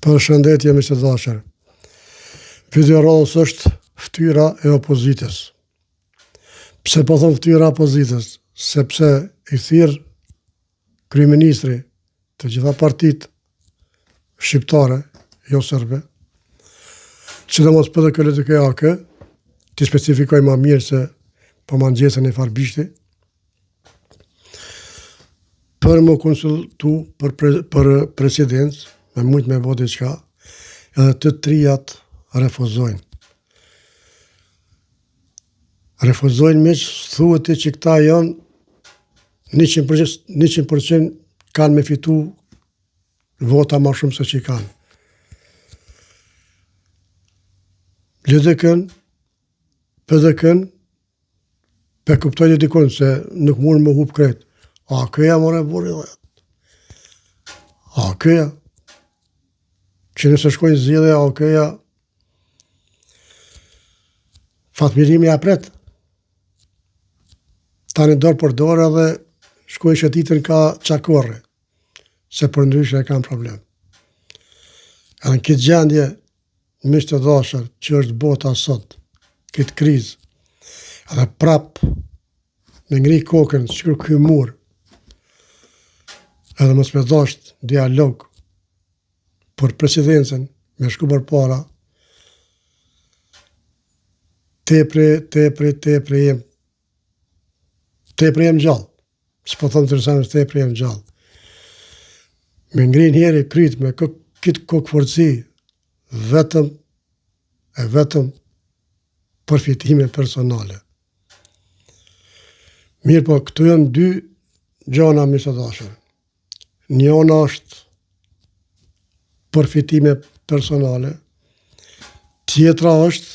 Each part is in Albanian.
Përshëndetje miq të dashur. Videorollës është ftyra e opozitës. Pse po them ftyra e opozitës? Sepse i thirr kryeministri të gjitha partitë shqiptare, jo serbe, sidomos PDK, LDK, AK, ti specifikoj më mirë se po ma nxjesën e farbishti, për më konsultu për presidencë, me mujtë me bo diçka, edhe të trijat refuzojnë. Refuzojnë me që thuhet që këta janë 100% kanë me fitu vota ma shumë se që i kanë. LDK-n, PDK-n, pe kuptojnë e dikon se nuk mund më hup krejt. A këja more buri dhe. A këja. Që nëse shkojnë zgjidhje, a këja fatmirimi apret. Tani dorë për dorë edhe shkojnë shëtitën ka qakorre, se për ndryshe e kam problem. Edhe në këtë gjendje, miq të dashur, që është bota sot, këtë krizë, edhe prap me ngri kokën, sikur ky mur, edhe mos me dasht dialog për presidencën, me shku për para, tepre jem gjallë. S'po thëmë të rësanë, tepre jem gjallë. Me ngri njeri kryt, me këtë kokë forci, vetëm përfitime personale. Mirë po, këtu janë dy gjana miq të dashur. Njëna është përfitime personale, tjetra është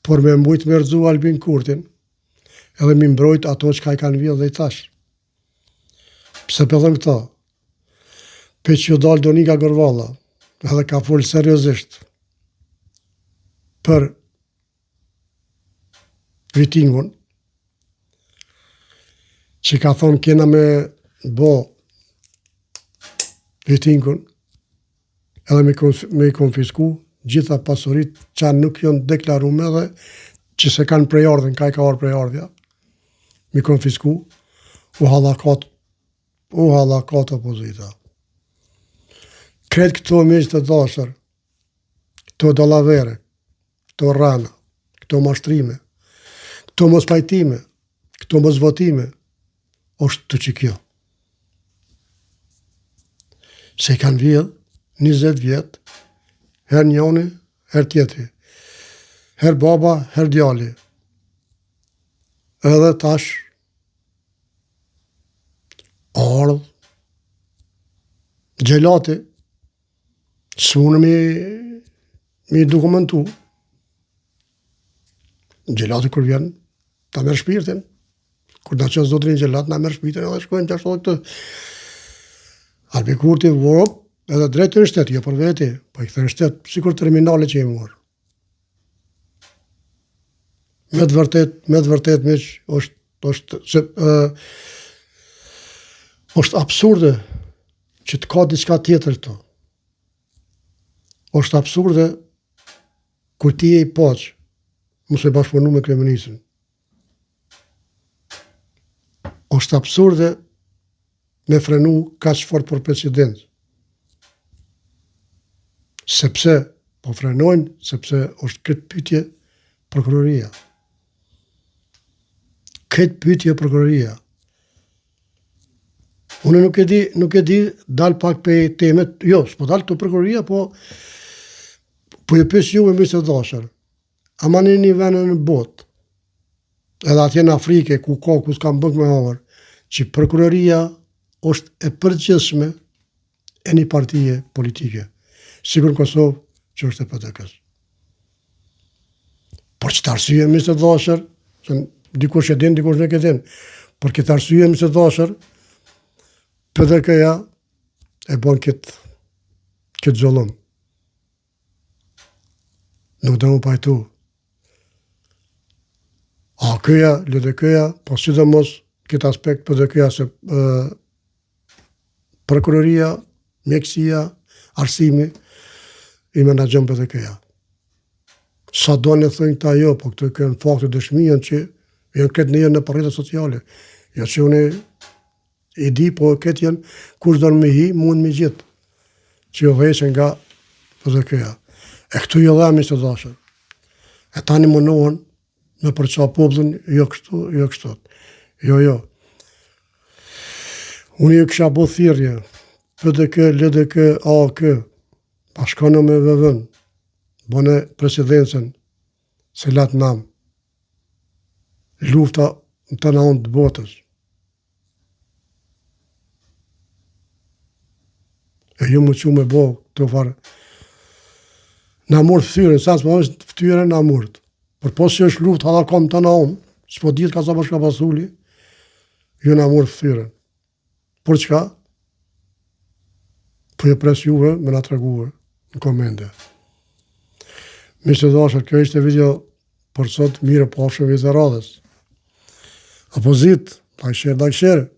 por me mujtë me rëzu Albin Kurtin, edhe mi mbrojt ato që ka i kanë vjedhë dhe i tash. Pse pëllëm këta? Pe që jo dalë Donika Gërvalla, edhe ka folë seriozisht për Vitingun, që ka thonë kena me bo Vitingun, edhe me i konfisku gjitha pasurit që nuk janë deklarume dhe që se kanë prej ardhen, ka i ka arë prej ardhja, me konfisku, u halakat opozita. Kretë këto miq të dashur, këto dallavere, këto rana, këto mashtrime, këto mos pajtime, këto mos votime, është të që kjo. Se i kanë vjedhë 20 vjetë, her njoni, her tjetri, her baba, her djali. Edhe tash, ardhë, gjelati, s'unë mi dokumentu. Gjelati kur vjen, ta merë shpirtin. Kur da qësë zotrin gjelat, na merë shpirtin edhe shkojnë që ashtu këtë. Albin Kurti vorop, edhe drejtë në shtetë, jo për veti, po i këtë në shtetë, sikur terminale që i morë. Me të vërtet, miq, është absurde që të ka diçka tjetër këto. Është absurde kur ti je i paq, mos e bashkëpunu me kryeministrin. Është absurde me frenu kaq fort për president. Sepse po frenojnë, sepse është këtë pyetje prokuroria. Këtë pyetje prokuroria. Unë nuk e di dal pak pe temet, jo, s'po dal të prokuroria, po ju pyes juve miq të dashur. A mani një vend në botë, edhe atje në Afrike, ku s'kam bëk me havër, që prokuroria është e përgjithshme e një partije politike. Sigur në Kosovë, që është e PDK-s. Por që të arsye, miq të dashur, që dikush e din, dikush nuk e din, por këtë arsye, miq të dashur, PDK-ja e bon këtë zollum. Nuk dhe mu pajtu. AK-ja, LDK-ja, po sidomos këtë aspekt PDK-ja se prokuroria, mjekësia, arsimi, i menaxhon PDK-ja. Sa do në thënë këta jo, po këtë kënë faktë dëshmijën që janë këtë njërë në rrjetet sociale. Ja që unë i di, po këtë janë, kush do në me hi, mund me gjithë, që jo dhejshën nga PDK-ja. E këtu jo dhemi së dashër. E tani mënohen me përqa popullin, jo kështu, jo kështu. Jo. Unë ju kësha bo thirrje, PDK, LDK, AK, bashkano me VV-n, bëne presidencën, se latë nam, lufta në të naon të botës. E ju më që me bo të farë. Na mërë ftyrën, sa së më është ftyrën na mërët. Për posë që është luft, hada kom të naon, s'po ditë ka sa përshka pasuli, ju na mërë ftyrën. Por çka? Po e pres juve me na treguve në komende. Mishë të dashër, kjo ishte video për sot, mire pafshëm vizë radhës. Apozit, like share.